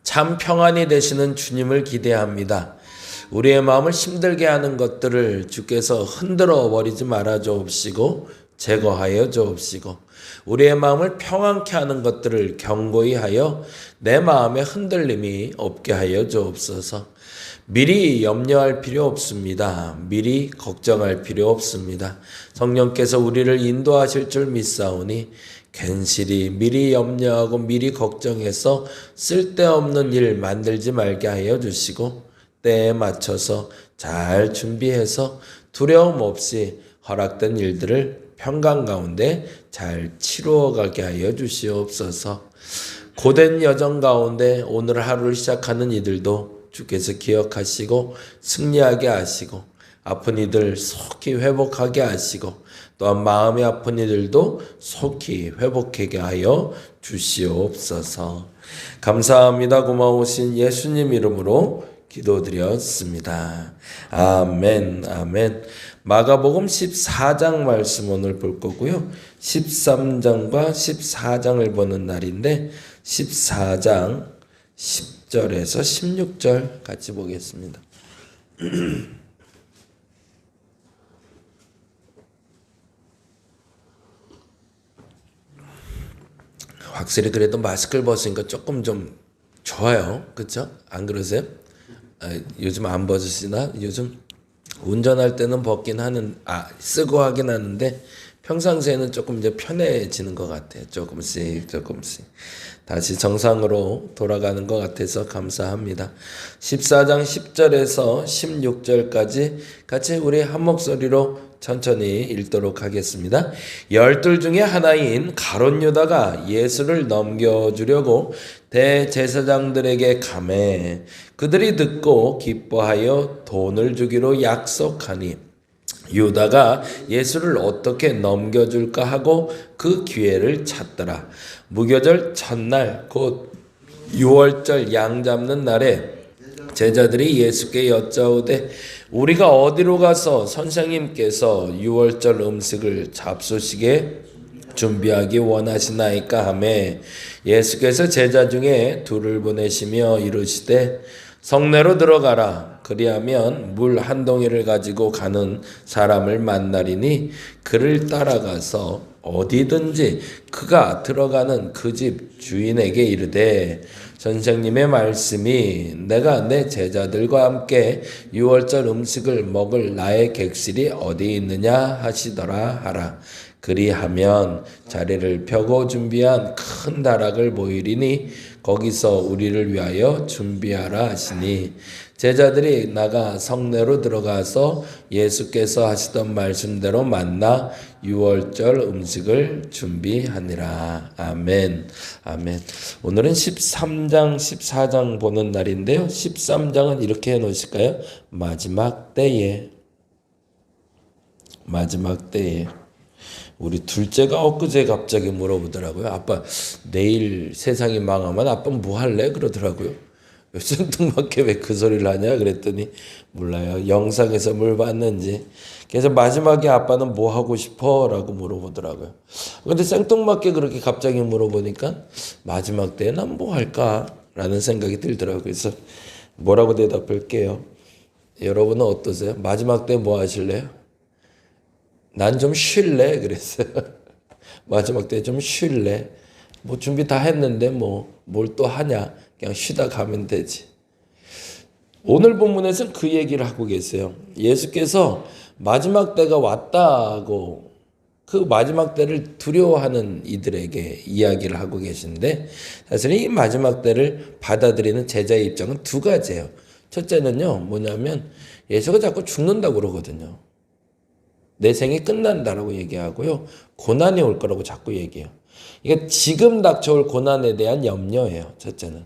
참 평안이 되시는 주님을 기대합니다. 우리의 마음을 힘들게 하는 것들을 주께서 흔들어 버리지 말아 주옵시고 제거하여 주옵시고, 우리의 마음을 평안케 하는 것들을 경고히 하여 내 마음에 흔들림이 없게 하여 주옵소서. 미리 염려할 필요 없습니다. 미리 걱정할 필요 없습니다. 성령께서 우리를 인도하실 줄 믿사오니 괜시리 미리 염려하고 미리 걱정해서 쓸데없는 일 만들지 말게 하여 주시고, 때에 맞춰서 잘 준비해서 두려움 없이 허락된 일들을 평강 가운데 잘 치루어가게 하여 주시옵소서. 고된 여정 가운데 오늘 하루를 시작하는 이들도 주께서 기억하시고 승리하게 하시고, 아픈 이들 속히 회복하게 하시고, 또한 마음이 아픈 이들도 속히 회복하게 하여 주시옵소서. 감사합니다. 고마우신 예수님 이름으로 기도드렸습니다. 아멘, 아멘. 마가복음 14장 말씀 오늘 볼 거고요. 13장과 14장을 보는 날인데 14장 10절에서 16절 같이 보겠습니다. 확실히 그래도 마스크를 벗으니까 조금 좀 좋아요. 그렇죠? 안 그러세요? 요즘 안 벗으시나? 요즘 운전할 때는 벗긴 하는, 쓰고 하긴 하는데 평상시에는 조금 이제 편해지는 것 같아요. 조금씩 다시 정상으로 돌아가는 것 같아서 감사합니다. 14장 10절에서 16절까지 같이 우리 한 목소리로 천천히 읽도록 하겠습니다. 12 중에 하나인 가룟 유다가 예수를 넘겨주려고 대제사장들에게 가매 그들이 듣고 기뻐하여 돈을 주기로 약속하니, 유다가 예수를 어떻게 넘겨줄까 하고 그 기회를 찾더라. 무교절 첫날 곧 6월절 양 잡는 날에 제자들이 예수께 여짜오되 우리가 어디로 가서 선생님께서 6월절 음식을 잡수시게 준비하기 원하시나이까 하매, 예수께서 제자 중에 둘을 보내시며 이르시되 성내로 들어가라. 그리하면 물 한 동이를 가지고 가는 사람을 만나리니 그를 따라가서 어디든지 그가 들어가는 그 집 주인에게 이르되 선생님의 말씀이 내가 내 제자들과 함께 6월절 음식을 먹을 나의 객실이 어디 있느냐 하시더라 하라. 그리하면 자리를 펴고 준비한 큰 다락을 보이리니 거기서 우리를 위하여 준비하라 하시니, 제자들이 나가 성내로 들어가서 예수께서 하시던 말씀대로 만나 6월절 음식을 준비하니라. 아멘. 아멘. 오늘은 13장 14장 보는 날인데요. 13장은 이렇게 해놓으실까요? 마지막 때에. 우리 둘째가 엊그제 갑자기 물어보더라고요. 아빠 내일 세상이 망하면 아빠 뭐 할래? 그러더라고요. 생뚱맞게 왜 그 소리를 하냐 그랬더니 몰라요. 영상에서 뭘 봤는지. 그래서 마지막에 아빠는 뭐 하고 싶어? 라고 물어보더라고요. 근데 생뚱맞게 그렇게 갑자기 물어보니까 마지막 때에 난 뭐 할까? 라는 생각이 들더라고요. 그래서 뭐라고 대답할게요. 여러분은 어떠세요? 마지막 때 뭐 하실래요? 난 좀 쉴래? 그랬어요. 마지막 때 좀 쉴래? 뭐 준비 다 했는데 뭘 또 하냐? 그냥 쉬다 가면 되지. 오늘 본문에서는 그 얘기를 하고 계세요. 예수께서 마지막 때가 왔다고 그 마지막 때를 두려워하는 이들에게 이야기를 하고 계신데, 사실 이 마지막 때를 받아들이는 제자의 입장은 두 가지예요. 첫째는요, 뭐냐면 예수가 자꾸 죽는다고 그러거든요. 내 생이 끝난다라고 얘기하고요. 고난이 올 거라고 자꾸 얘기해요. 이게 지금 닥쳐올 고난에 대한 염려예요. 첫째는.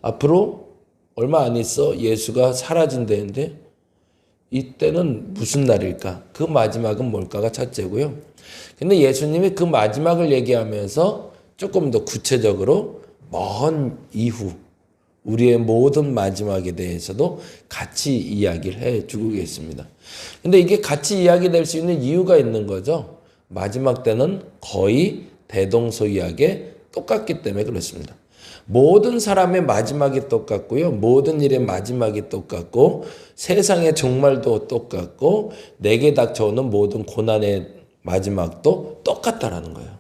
앞으로 얼마 안 있어 예수가 사라진다는데 이때는 무슨 날일까? 그 마지막은 뭘까가 첫째고요. 근데 예수님이 그 마지막을 얘기하면서 조금 더 구체적으로 먼 이후, 우리의 모든 마지막에 대해서도 같이 이야기를 해주고 계십니다. 근데 이게 같이 이야기될 수 있는 이유가 있는 거죠. 마지막 때는 거의 대동소이하게 똑같기 때문에 그렇습니다. 모든 사람의 마지막이 똑같고요. 모든 일의 마지막이 똑같고 세상의 종말도 똑같고 내게 닥쳐오는 모든 고난의 마지막도 똑같다라는 거예요.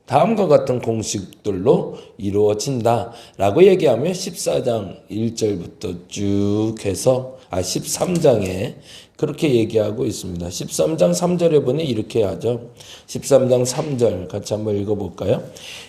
다음과 같은 공식들로 이루어진다라고 얘기하며 14장 1절부터 쭉 해서 13장에 그렇게 얘기하고 있습니다. 13장 3절에 보니 이렇게 하죠. 13장 3절 같이 한번 읽어볼까요?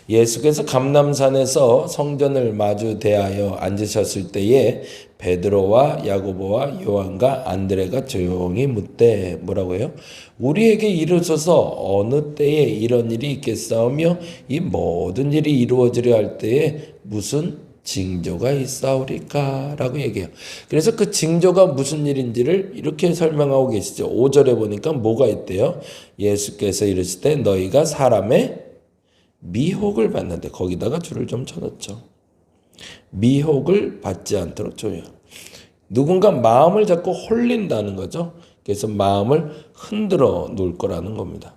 예수께서 감람산에서 성전을 마주 대하여 앉으셨을 때에 베드로와 야고보와 요한과 안드레가 조용히 묻되 뭐라고 해요? 우리에게 이르소서 어느 때에 이런 일이 있겠사오며 이 모든 일이 이루어지려 할 때에 무슨 징조가 있사오리까? 라고 얘기해요. 그래서 그 징조가 무슨 일인지를 이렇게 설명하고 계시죠. 5절에 보니까 뭐가 있대요? 예수께서 이르실 때 너희가 사람의 미혹을 받는데 거기다가 줄을 좀 쳐놓죠. 미혹을 받지 않도록 조용. 누군가 마음을 자꾸 홀린다는 거죠. 그래서 마음을 흔들어 놓을 거라는 겁니다.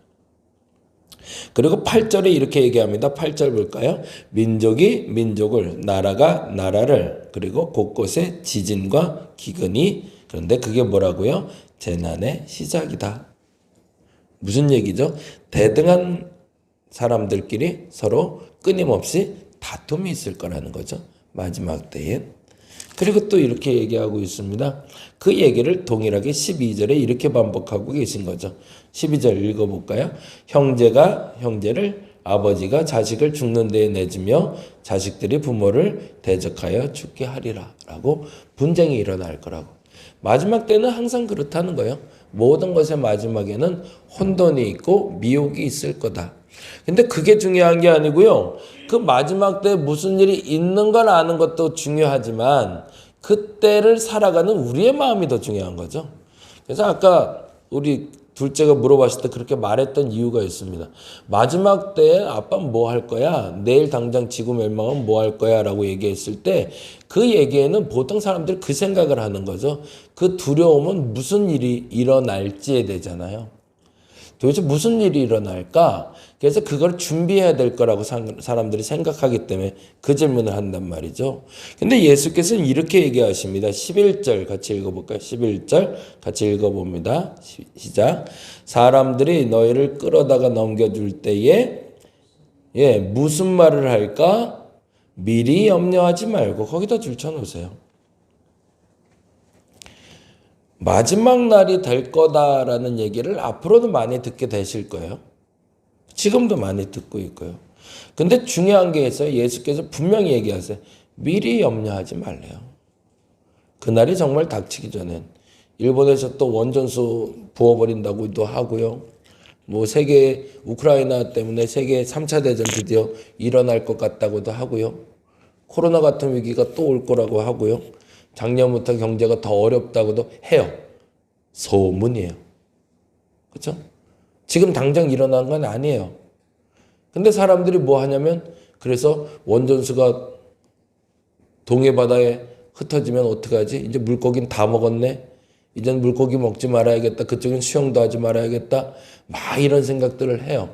그리고 8절에 이렇게 얘기합니다. 8절 볼까요? 민족이 민족을, 나라가 나라를, 그리고 곳곳에 지진과 기근이, 그런데 그게 뭐라고요? 재난의 시작이다. 무슨 얘기죠? 대등한 사람들끼리 서로 끊임없이 다툼이 있을 거라는 거죠. 마지막 때엔. 그리고 또 이렇게 얘기하고 있습니다. 그 얘기를 동일하게 12절에 이렇게 반복하고 계신 거죠. 12절 읽어볼까요? 형제가 형제를, 아버지가 자식을 죽는 데에 내주며 자식들이 부모를 대적하여 죽게 하리라 라고 분쟁이 일어날 거라고. 마지막 때는 항상 그렇다는 거예요. 모든 것의 마지막에는 혼돈이 있고 미혹이 있을 거다. 근데 그게 중요한 게 아니고요. 그 마지막 때 무슨 일이 있는 걸 아는 것도 중요하지만 그때를 살아가는 우리의 마음이 더 중요한 거죠. 그래서 아까 우리 둘째가 물어봤을 때 그렇게 말했던 이유가 있습니다. 마지막 때 아빠 뭐 할 거야? 내일 당장 지구 멸망은 뭐 할 거야? 라고 얘기했을 때 그 얘기에는 보통 사람들이 그 생각을 하는 거죠. 그 두려움은 무슨 일이 일어날지에 대잖아요. 도대체 무슨 일이 일어날까? 그래서 그걸 준비해야 될 거라고 사람들이 생각하기 때문에 그 질문을 한단 말이죠. 근데 예수께서는 이렇게 얘기하십니다. 11절 같이 읽어볼까요? 11절 같이 읽어봅니다. 시작. 사람들이 너희를 끌어다가 넘겨줄 때에 무슨 말을 할까? 미리 염려하지 말고 거기다 줄 쳐놓으세요. 마지막 날이 될 거다라는 얘기를 앞으로도 많이 듣게 되실 거예요. 지금도 많이 듣고 있고요. 근데 중요한 게 있어요. 예수께서 분명히 얘기하세요. 미리 염려하지 말래요. 그날이 정말 닥치기 전엔. 일본에서 또 원전수 부어버린다고도 하고요. 뭐 우크라이나 때문에 세계 3차 대전 드디어 일어날 것 같다고도 하고요. 코로나 같은 위기가 또 올 거라고 하고요. 작년부터 경제가 더 어렵다고도 해요. 소문이에요. 그렇죠? 지금 당장 일어난 건 아니에요. 근데 사람들이 뭐 하냐면 그래서 원전수가 동해 바다에 흩어지면 어떡하지? 이제 물고기는 다 먹었네. 이젠 물고기 먹지 말아야겠다. 그쪽엔 수영도 하지 말아야겠다. 막 이런 생각들을 해요.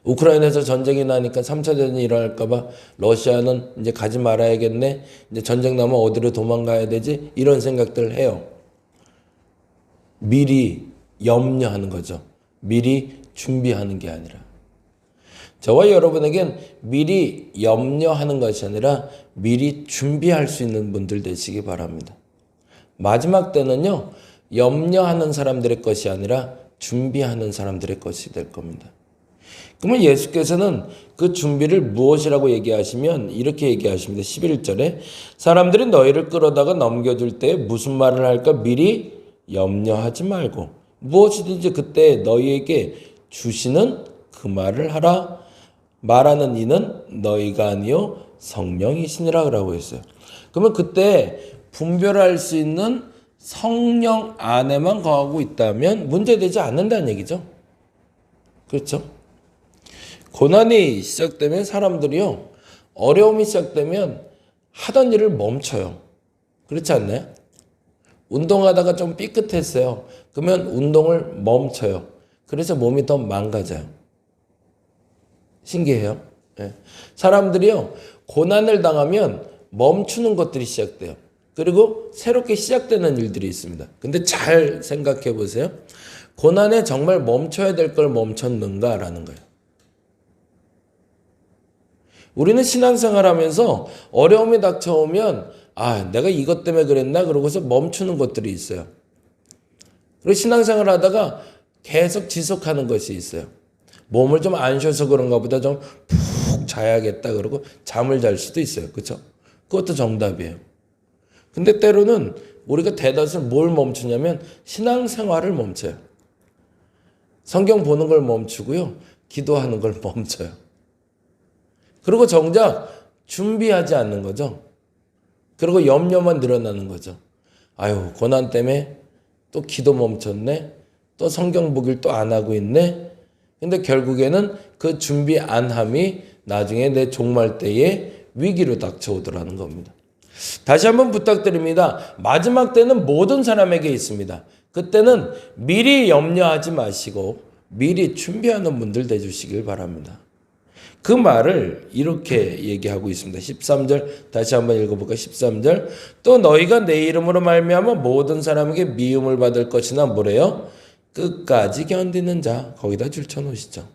우크라이나에서 전쟁이 나니까 3차 대전이 일어날까 봐 러시아는 이제 가지 말아야겠네. 이제 전쟁 나면 어디로 도망가야 되지? 이런 생각들을 해요. 미리 염려하는 거죠. 미리 준비하는 게 아니라. 저와 여러분에겐 미리 염려하는 것이 아니라 미리 준비할 수 있는 분들 되시기 바랍니다. 마지막 때는요, 염려하는 사람들의 것이 아니라 준비하는 사람들의 것이 될 겁니다. 그러면 예수께서는 그 준비를 무엇이라고 얘기하시면 이렇게 얘기하십니다. 11절에 사람들이 너희를 끌어다가 넘겨줄 때 무슨 말을 할까 미리 염려하지 말고 무엇이든지 그때 너희에게 주시는 그 말을 하라. 말하는 이는 너희가 아니요 성령이시니라 라고 했어요. 그러면 그때 분별할 수 있는 성령 안에만 거하고 있다면 문제되지 않는다는 얘기죠. 그렇죠? 고난이 시작되면 사람들이요 어려움이 시작되면 하던 일을 멈춰요. 그렇지 않나요? 운동하다가 좀 삐끗했어요. 그러면 운동을 멈춰요. 그래서 몸이 더 망가져요. 신기해요. 네. 사람들이요, 고난을 당하면 멈추는 것들이 시작돼요. 그리고 새롭게 시작되는 일들이 있습니다. 근데 잘 생각해 보세요. 고난에 정말 멈춰야 될 걸 멈췄는가라는 거예요. 우리는 신앙생활 하면서 어려움이 닥쳐오면 내가 이것 때문에 그랬나? 그러고서 멈추는 것들이 있어요. 그리고 신앙생활 하다가 계속 지속하는 것이 있어요. 몸을 좀 안 쉬어서 그런가 보다 좀 푹 자야겠다 그러고 잠을 잘 수도 있어요. 그렇죠? 그것도 정답이에요. 근데 때로는 우리가 대다수 뭘 멈추냐면 신앙생활을 멈춰요. 성경 보는 걸 멈추고요. 기도하는 걸 멈춰요. 그리고 정작 준비하지 않는 거죠. 그리고 염려만 늘어나는 거죠. 고난 때문에 또 기도 멈췄네. 또 성경 보기를 또 안 하고 있네. 근데 결국에는 그 준비 안 함이 나중에 내 종말 때에 위기로 닥쳐오더라는 겁니다. 다시 한번 부탁드립니다. 마지막 때는 모든 사람에게 있습니다. 그때는 미리 염려하지 마시고 미리 준비하는 분들 되주시길 바랍니다. 그 말을 이렇게 얘기하고 있습니다. 13절 다시 한번 읽어볼까요? 13절 또 너희가 내 이름으로 말미암아 모든 사람에게 미움을 받을 것이나 뭐래요? 끝까지 견디는 자. 거기다 줄쳐놓으시죠.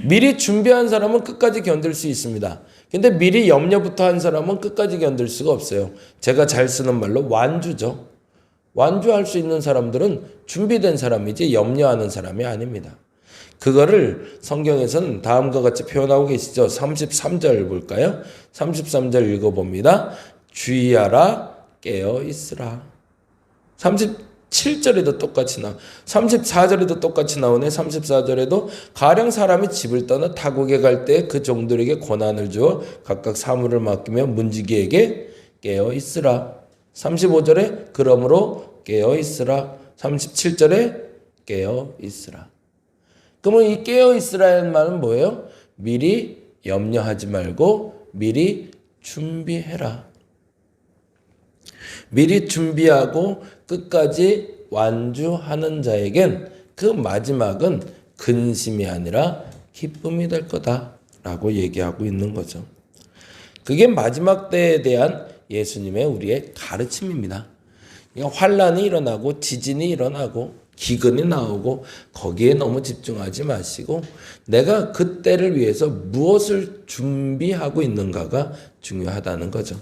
미리 준비한 사람은 끝까지 견딜 수 있습니다. 근데 미리 염려부터 한 사람은 끝까지 견딜 수가 없어요. 제가 잘 쓰는 말로 완주죠. 완주할 수 있는 사람들은 준비된 사람이지 염려하는 사람이 아닙니다. 그거를 성경에서는 다음과 같이 표현하고 계시죠. 33절 볼까요? 33절 읽어봅니다. 주의하라 깨어 있으라. 37절에도 똑같이 34절에도 똑같이 나오네. 34절에도 가령 사람이 집을 떠나 타국에 갈 때 그 종들에게 고난을 주어 각각 사물을 맡기며 문지기에게 깨어 있으라. 35절에 그러므로 깨어 있으라. 37절에 깨어 있으라. 그러면 이 깨어 있으라는 말은 뭐예요? 미리 염려하지 말고 미리 준비해라. 미리 준비하고 끝까지 완주하는 자에겐 그 마지막은 근심이 아니라 기쁨이 될 거다라고 얘기하고 있는 거죠. 그게 마지막 때에 대한 예수님의 우리의 가르침입니다. 그러니까 환란이 일어나고 지진이 일어나고 기근이 나오고 거기에 너무 집중하지 마시고 내가 그 때를 위해서 무엇을 준비하고 있는가가 중요하다는 거죠.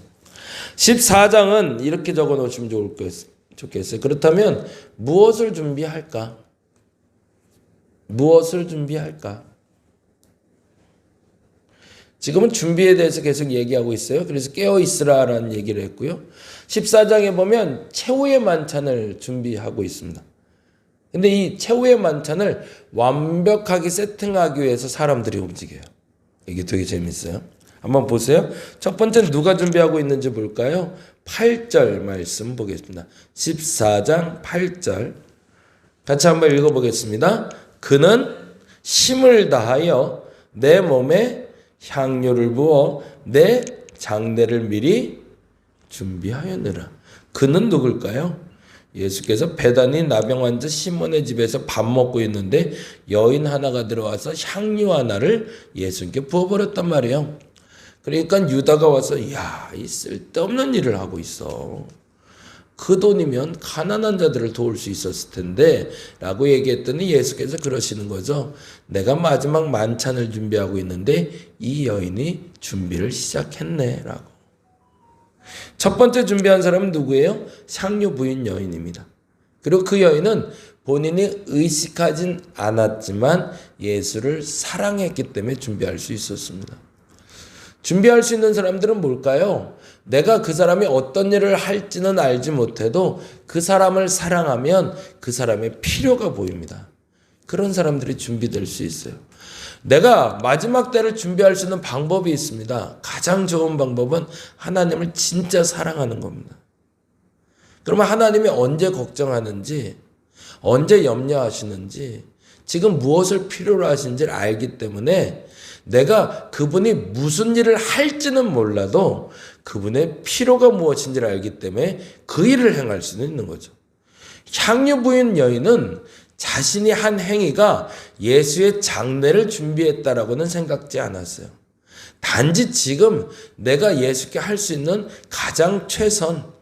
14장은 이렇게 적어 놓으시면 좋겠어요. 그렇다면 무엇을 준비할까? 무엇을 준비할까? 지금은 준비에 대해서 계속 얘기하고 있어요. 그래서 깨어 있으라라는 얘기를 했고요. 14장에 보면 최후의 만찬을 준비하고 있습니다. 근데 이 최후의 만찬을 완벽하게 세팅하기 위해서 사람들이 움직여요. 이게 되게 재밌어요. 한번 보세요. 첫 번째는 누가 준비하고 있는지 볼까요? 8절 말씀 보겠습니다. 14장 8절 같이 한번 읽어보겠습니다. 그는 힘을 다하여 내 몸에 향료를 부어 내 장례를 미리 준비하였느라. 그는 누굴까요? 예수께서 베다니 나병 환자 시몬의 집에서 밥 먹고 있는데 여인 하나가 들어와서 향유 하나를 예수님께 부어버렸단 말이에요. 그러니까 유다가 와서 이 쓸데없는 일을 하고 있어. 그 돈이면 가난한 자들을 도울 수 있었을 텐데 라고 얘기했더니 예수께서 그러시는 거죠. 내가 마지막 만찬을 준비하고 있는데 이 여인이 준비를 시작했네 라고. 첫 번째 준비한 사람은 누구예요? 향유 부인 여인입니다. 그리고 그 여인은 본인이 의식하진 않았지만 예수를 사랑했기 때문에 준비할 수 있었습니다. 준비할 수 있는 사람들은 뭘까요? 내가 그 사람이 어떤 일을 할지는 알지 못해도 그 사람을 사랑하면 그 사람의 필요가 보입니다. 그런 사람들이 준비될 수 있어요. 내가 마지막 때를 준비할 수 있는 방법이 있습니다. 가장 좋은 방법은 하나님을 진짜 사랑하는 겁니다. 그러면 하나님이 언제 걱정하는지, 언제 염려하시는지, 지금 무엇을 필요로 하시는지를 알기 때문에 내가 그분이 무슨 일을 할지는 몰라도 그분의 필요가 무엇인지를 알기 때문에 그 일을 행할 수는 있는 거죠. 향유 부인 여인은 자신이 한 행위가 예수의 장례를 준비했다라고는 생각지 않았어요. 단지 지금 내가 예수께 할 수 있는 가장 최선,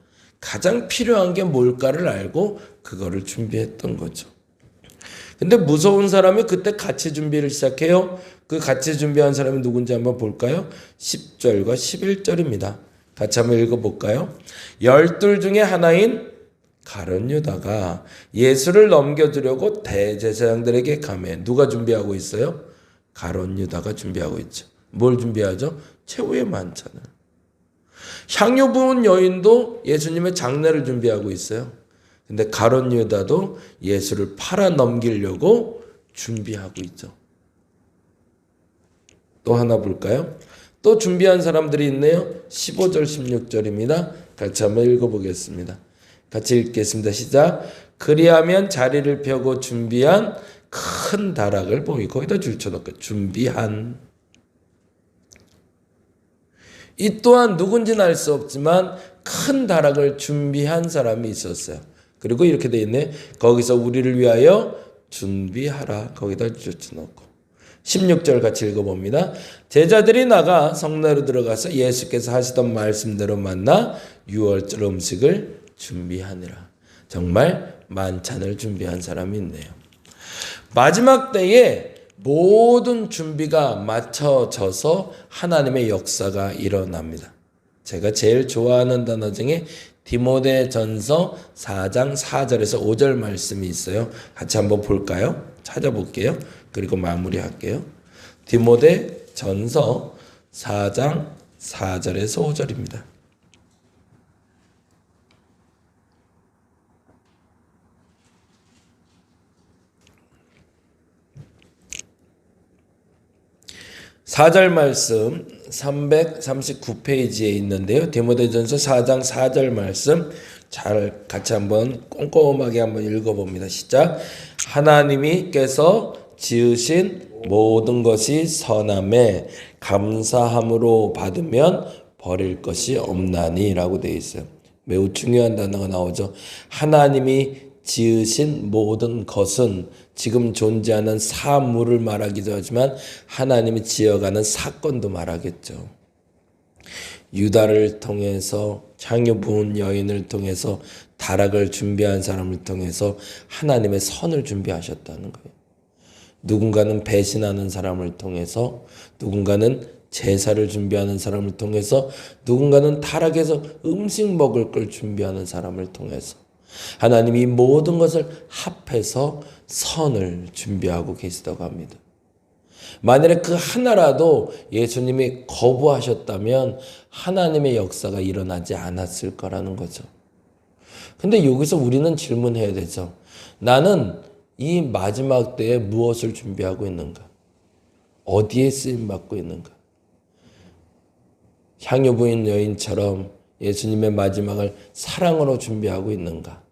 가장 필요한 게 뭘까를 알고 그거를 준비했던 거죠. 근데 무서운 사람이 그때 같이 준비를 시작해요. 그 같이 준비한 사람이 누군지 한번 볼까요? 10절과 11절입니다. 같이 한번 읽어볼까요? 12 중에 하나인 가룟 유다가 예수를 넘겨주려고 대제사장들에게 가매. 누가 준비하고 있어요? 가룟 유다가 준비하고 있죠. 뭘 준비하죠? 최후의 만찬을. 향유 부은 여인도 예수님의 장례를 준비하고 있어요. 근데 가룟 유다도 예수를 팔아 넘기려고 준비하고 있죠. 또 하나 볼까요? 또 준비한 사람들이 있네요. 15절 16절입니다. 같이 한번 읽어보겠습니다. 같이 읽겠습니다. 시작. 그리하면 자리를 펴고 준비한 큰 다락을 보이. 거기다 줄 쳐놓고 준비한. 이 또한 누군지는 알 수 없지만 큰 다락을 준비한 사람이 있었어요. 그리고 이렇게 돼 있네. 거기서 우리를 위하여 준비하라. 거기다 줄 쳐놓고. 16절 같이 읽어봅니다. 제자들이 나가 성내로 들어가서 예수께서 하시던 말씀대로 만나 유월절 음식을 준비하니라. 정말 만찬을 준비한 사람이 있네요. 마지막 때에 모든 준비가 맞춰져서 하나님의 역사가 일어납니다. 제가 제일 좋아하는 단어 중에 디모데전서 4장 4절에서 5절 말씀이 있어요. 같이 한번 볼까요? 찾아볼게요. 그리고 마무리할게요. 디모데전서 4장 4절에서 5절입니다. 사절 말씀 339페이지에 있는데요. 디모데전서 4장 4절 말씀 잘 같이 한번 꼼꼼하게 한번 읽어봅니다. 시작. 하나님께서 지으신 모든 것이 선함에 감사함으로 받으면 버릴 것이 없나니 라고 되어 있어요. 매우 중요한 단어가 나오죠. 하나님이 지으신 모든 것은 지금 존재하는 사물을 말하기도 하지만 하나님이 지어가는 사건도 말하겠죠. 유다를 통해서 향유 부은 여인을 통해서 다락을 준비한 사람을 통해서 하나님의 선을 준비하셨다는 거예요. 누군가는 배신하는 사람을 통해서, 누군가는 제사를 준비하는 사람을 통해서, 누군가는 타락해서 음식 먹을 걸 준비하는 사람을 통해서 하나님이 모든 것을 합해서 선을 준비하고 계시다고 합니다. 만일에 그 하나라도 예수님이 거부하셨다면 하나님의 역사가 일어나지 않았을 거라는 거죠. 근데 여기서 우리는 질문해야 되죠. 나는 이 마지막 때에 무엇을 준비하고 있는가? 어디에 쓰임받고 있는가? 향유 부인 여인처럼 예수님의 마지막을 사랑으로 준비하고 있는가?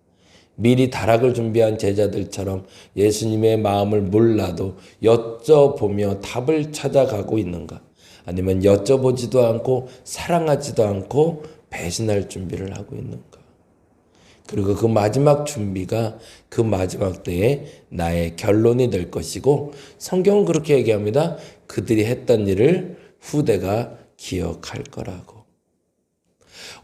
미리 다락을 준비한 제자들처럼 예수님의 마음을 몰라도 여쭤보며 답을 찾아가고 있는가? 아니면 여쭤보지도 않고 사랑하지도 않고 배신할 준비를 하고 있는가? 그리고 그 마지막 준비가 그 마지막 때에 나의 결론이 될 것이고, 성경은 그렇게 얘기합니다. 그들이 했던 일을 후대가 기억할 거라고.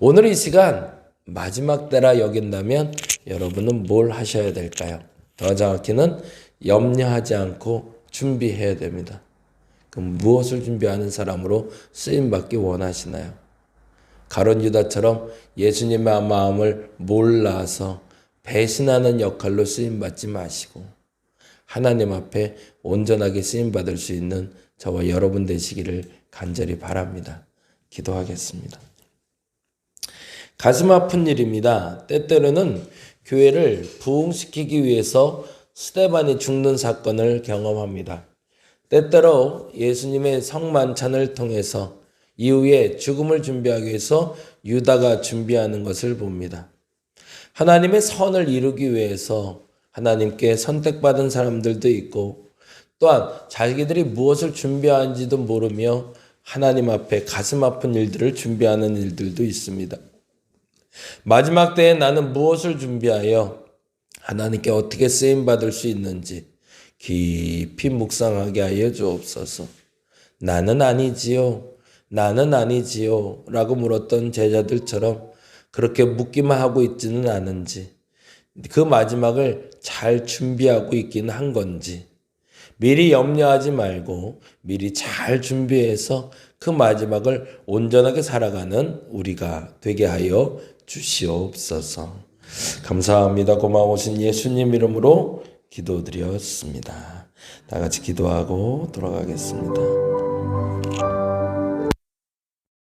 오늘 이 시간 마지막 때라 여긴다면 여러분은 뭘 하셔야 될까요? 더 정확히는 염려하지 않고 준비해야 됩니다. 그럼 무엇을 준비하는 사람으로 쓰임받기 원하시나요? 가룟 유다처럼 예수님의 마음을 몰라서 배신하는 역할로 쓰임받지 마시고 하나님 앞에 온전하게 쓰임받을 수 있는 저와 여러분 되시기를 간절히 바랍니다. 기도하겠습니다. 가슴 아픈 일입니다. 때때로는 교회를 부흥시키기 위해서 스데반이 죽는 사건을 경험합니다. 때때로 예수님의 성만찬을 통해서 이후에 죽음을 준비하기 위해서 유다가 준비하는 것을 봅니다. 하나님의 선을 이루기 위해서 하나님께 선택받은 사람들도 있고 또한 자기들이 무엇을 준비하는지도 모르며 하나님 앞에 가슴 아픈 일들을 준비하는 일들도 있습니다. 마지막 때에 나는 무엇을 준비하여 하나님께 어떻게 쓰임받을 수 있는지 깊이 묵상하게 하여 주옵소서. 나는 아니지요. 나는 아니지요. 라고 물었던 제자들처럼 그렇게 묻기만 하고 있지는 않은지, 그 마지막을 잘 준비하고 있기는 한 건지, 미리 염려하지 말고 미리 잘 준비해서 그 마지막을 온전하게 살아가는 우리가 되게 하여 주시옵소서. 감사합니다. 고마우신 예수님 이름으로 기도드렸습니다. 다 같이 기도하고 돌아가겠습니다.